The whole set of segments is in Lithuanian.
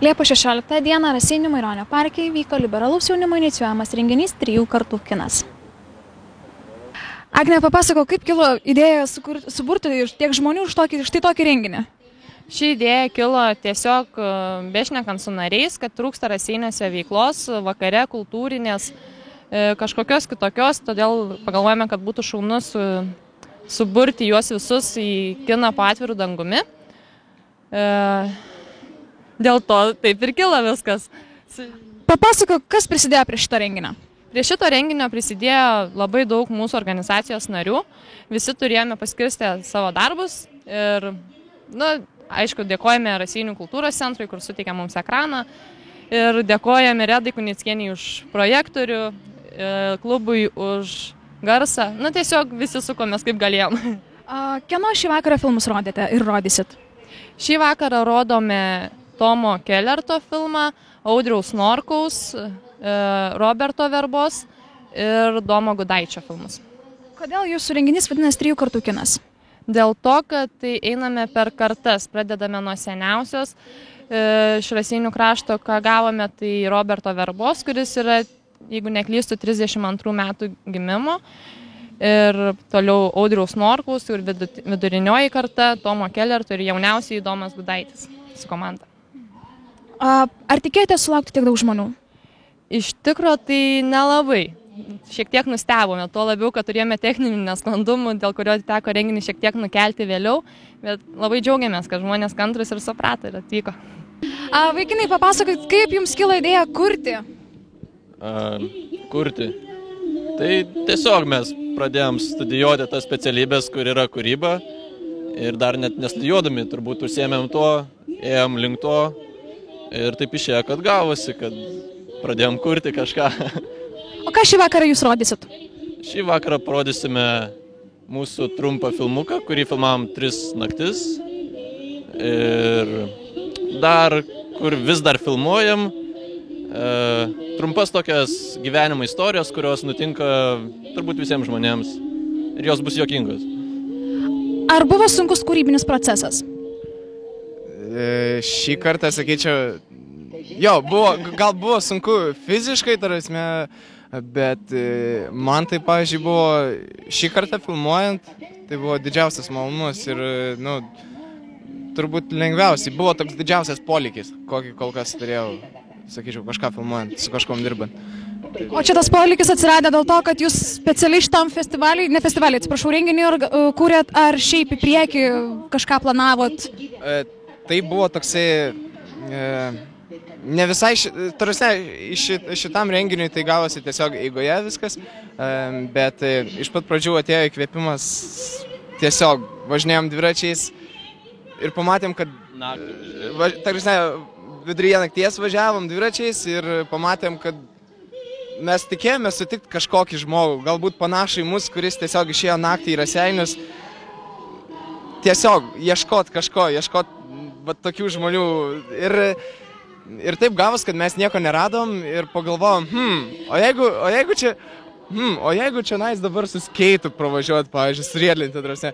Liepos 16 dieną Raseinių Maironio parke įvyko liberalaus jaunimo inicijuojamas renginys 3 kartų kinas. Agne, papasakok, kaip kilo idėja suburti tiek žmonių už štai tokį renginį? Ši idėja kilo tiesiog bešnekant su nariais, kad trūksta Raseiniuose veiklos, vakare, kultūrinės, kažkokios kitokios, todėl pagalvojame, kad būtų šaunu suburti juos visus į kiną po atvirų dangumi. Dėl to taip ir kilo viskas. Papasakok, kas prisidėjo prie šito renginio? Prie šito renginio prisidėjo labai daug mūsų organizacijos narių. Visi turėjome paskirstę savo darbus ir, aišku, dėkojame Raseinių kultūros centrui, kur suteikė mums ekraną. Ir dėkojame Redai Kunickienei už projektorių, klubui už garsą. Tiesiog visi sukomės kaip galėjom. Kieno šį vakarą filmus rodėte ir rodysit? Šį vakarą rodome Tomo Kellerto filmą, Audriaus Norkaus, Roberto Verbos ir Domo Gudaičio filmus. Kodėl jūsų renginys vadinasi 3 kartų kinas? Dėl to, kad tai einame per kartas, pradedame nuo seniausios. Iš Raseinių krašto, ką gavome, tai Roberto Verbos, kuris yra, jeigu neklystu, 32 metų gimimo. Ir toliau Audriaus Norkaus ir vidurinioji karta, Tomo Kellerto ir jauniausiai Domas Gudaitis su komanda. Ar tikėjote sulaukti tiek daug žmonių? Iš tikro tai nelabai. Šiek tiek nustebome, tuo labiau, kad turėjome techninių nesklandumų, dėl kurio teko renginį šiek tiek nukelti vėliau, bet labai džiaugiamės, kad žmonės kantrus ir suprato ir atvyko. Vaikinai, papasakokit, kaip jums kilo idėja kurti? Kurti. Tai tiesiog mes pradėjom studijuoti tas specialybės, kur yra kūryba ir dar net nestudijuodami turbūt užsiėmėm tuo, ėjom link to ir taip išėjo, kad gavosi, kad pradėjom kurti kažką. O ką šį vakarą jūs rodysit? Šį vakarą parodysime mūsų trumpą filmuką, kurį filmavom 3 naktis ir dar, kur vis dar filmuojam, trumpas tokias gyvenimo istorijos, kurios nutinka turbūt visiems žmonėms ir jos bus juokingos. Ar buvo sunkus kūrybinis procesas? Šį kartą sakyčiau, gal buvo sunku fiziškai, bet man tai, pavyzdžiui, buvo šį kartą filmuojant, tai buvo didžiausias malonumas ir, turbūt lengviausiai, buvo toks didžiausias polikis, kokį kol kas turėjau, sakyčiau, kažką filmuojant, su kažkom dirbant. O čia tas polikis atsiradė dėl to, kad jūs specialiai šitam renginį kūrėt, ar šiaip į priekį kažką planavot? Tai buvo toksai, ne visai, šitam renginiui tai gavosi tiesiog eigoje viskas, bet iš pat pradžių atėjo įkvėpimas, tiesiog važinėjom dviračiais ir pamatėm, kad viduryje nakties važiavom dviračiais ir pamatėm, kad mes tikėjomės sutikti kažkokį žmogų, galbūt panašų į mus, kuris tiesiog išėjo naktį į Raseinius, tiesiog ieškot kažko, tokių žmonių. Ir taip gavos, kad mes nieko neradom ir pagalvojom, o jeigu čia nais dabar su skeitu pravažiuot, pavyzdžiui, suriedlinti drąsne.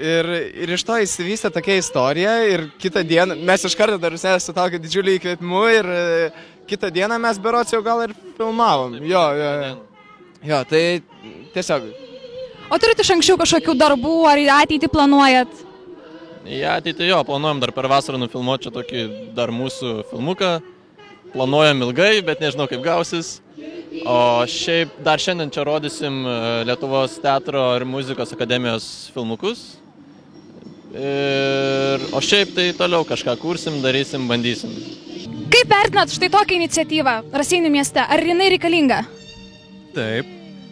Ir iš to įsivystė tokia istorija ir kitą dieną, mes iš karto dar su tokiu didžiuliu įkvėpimu ir kitą dieną mes berods jau gal ir filmavom. Jo, tai tiesiog. O turite iš anksčiau kažkokių darbų, ar į ateitį planuojat? Į ateitį planuojam dar per vasarą nufilmuoti čia tokį dar mūsų filmuką. Planuojam ilgai, bet nežinau kaip gausis. O šiaip dar šiandien čia rodysim Lietuvos teatro ir muzikos akademijos filmukus. O šiaip tai toliau kažką kursim, darysim, bandysim. Kaip vertinat štai tokią iniciatyvą Raseinių mieste? Ar jinai reikalinga? Taip.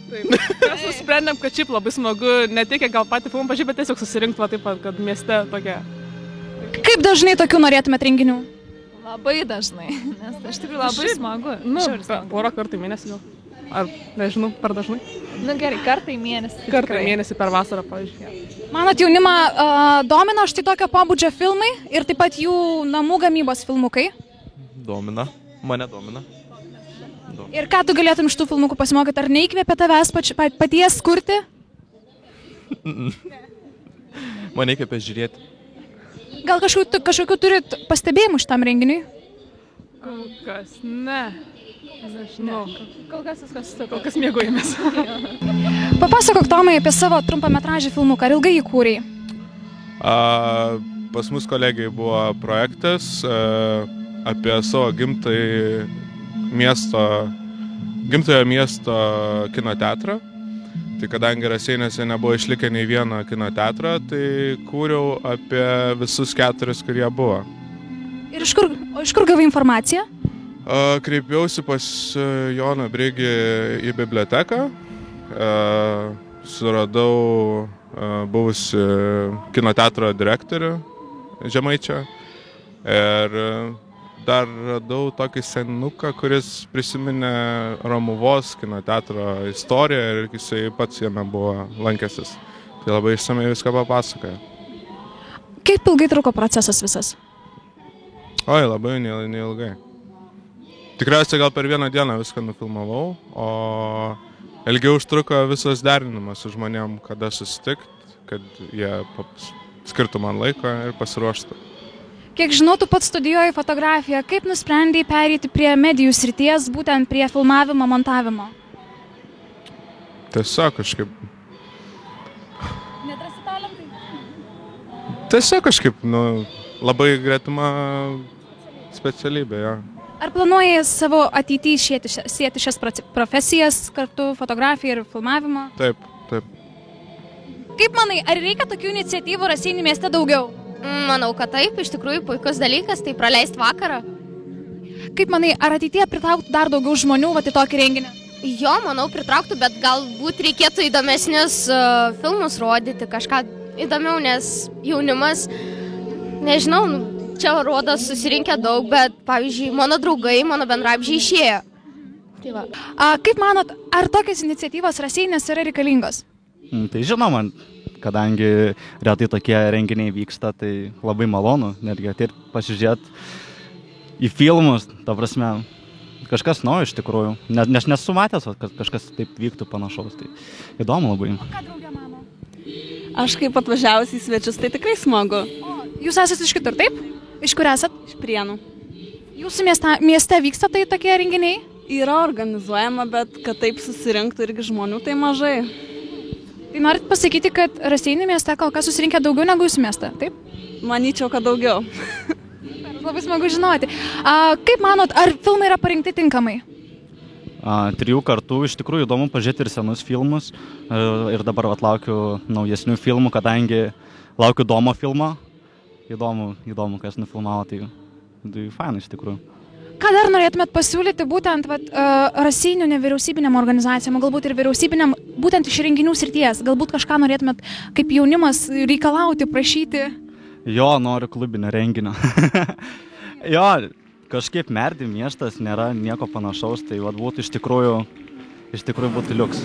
Mes nusprendėm, kad šiaip labai smagu, ne tik gal patį filmą pažiūrėti, bet tiesiog susirinkti taip pat, kad mieste tokia. Kaip dažnai tokių norėtumėt renginių? Labai dažnai, nes iš tikrųjų labai smagu. Porą kartų į mėnesį gal. Ar nežinau, per dažnai? Gerai, kartą į mėnesį. Kartą į mėnesį per vasarą, pavyzdžiui. Manot, jaunimą domina štai tokio pobūdžio filmai ir taip pat jų namų gamybos filmukai? Domina, mane domina. Ir ką tu galėtum iš tų filmukų pasimokyti, ar neįkvėpė tavęs paties kurti? Mane įkvėpė žiūrėti. Gal kažkokių turit pastebėjimų šitam renginiui? Kol kas, ne. Nežinau. Kol kas viskas Kol kas mėgaujamės. Papasakok, Tomai, apie savo trumpametražį filmuką. Ar ilgai jį kūrei? Pas mus kolegijai buvo projektas apie savo gimtojo miesto kino teatrą. Tai kadangi Raseiniuose nebuvo išlikę nei vieno kino teatro, tai kūriau apie visus 4, kurie buvo. Ir iš kur gavai informaciją? Kreipiausi pas Joną Brigį į biblioteką, suradau buvusi kino teatro direktorių Žemaičio ir dar radau tokį senuką, kuris prisiminė Romuvos kino teatro istoriją ir jisai pats jame buvo lankęsis. Tai labai išsamei viską papasakoja. Kaip ilgai truko procesas visas? Oi, labai neilgai. Tikriausiai gal per vieną dieną viską nufilmavau, o ilgiau užtruko visas derinimas su žmonėm, kada susitikti, kad jie skirtų man laiko ir pasiruoštų. Kiek žinau, tu pats studijuoji fotografiją. Kaip nusprendei pereiti prie medijų srities, būtent prie filmavimo, montavimo? Tiesiog kažkaip... Nedrasi talentai? Tiesiog kažkaip, labai gretima specialybė, jo. Ar planuoji savo ateityje sieti šias profesijas kartu, fotografiją ir filmavimo? Taip. Kaip manai, ar reikia tokių iniciatyvų Raseinių mieste daugiau? Manau, kad taip, iš tikrųjų puikus dalykas, tai praleisti vakarą. Kaip manai, ar ateityje pritrauktų dar daugiau žmonių į tokį renginį? Jo, manau, pritrauktų, bet galbūt reikėtų įdomesnius filmus rodyti, kažką įdomiau, nes jaunimas, nežinau, čia rodo susirinkę daug, bet, pavyzdžiui, mano draugai, mano bendraamžiai išėjo. Tai va. Kaip manot, ar tokios iniciatyvos Raseiniuose yra reikalingos? Tai žinoma, kadangi retai tokie renginiai vyksta, tai labai malonu netgi ateit pasižiūrėti į filmus, ta prasme, kažkas naujo iš tikrųjų, nes nesu matęs, kad kažkas taip vyktų panašaus, tai įdomu labai. O ką draugė mano? Aš kaip atvažiavus į svečius, tai tikrai smagu. Jūs esate iš kitur, taip? Iš kur esat? Iš Prienų. Jūsų mieste vyksta tai tokie renginiai? Yra organizuojama, bet kad taip susirinktų irgi žmonių, tai mažai. Tai norit pasakyti, kad Raseinių mieste kol kas susirinkę daugiau negu jūsų mieste, taip? Manyčiau, kad daugiau. Labai smagu žinoti. Kaip manot, ar filmai yra parinkti tinkamai? 3 kartų, iš tikrųjų įdomu pažiūrėti ir senus filmus. Ir dabar laukiu naujesnių filmų, kadangi laukiu Domo filmo. Įdomu, kas nufilmavo, tai fainai iš tikrųjų. Ką dar norėtumėt pasiūlyti būtent Raseinių nevyriausybinėm organizacijom, galbūt ir vyriausybinėm, būtent iš renginių srities? Galbūt kažką norėtumėt kaip jaunimas reikalauti, prašyti? Jo, noriu klubinio renginio. Jo, kažkaip merdi miestas, nėra nieko panašaus, tai būtų iš tikrųjų būtų liuks.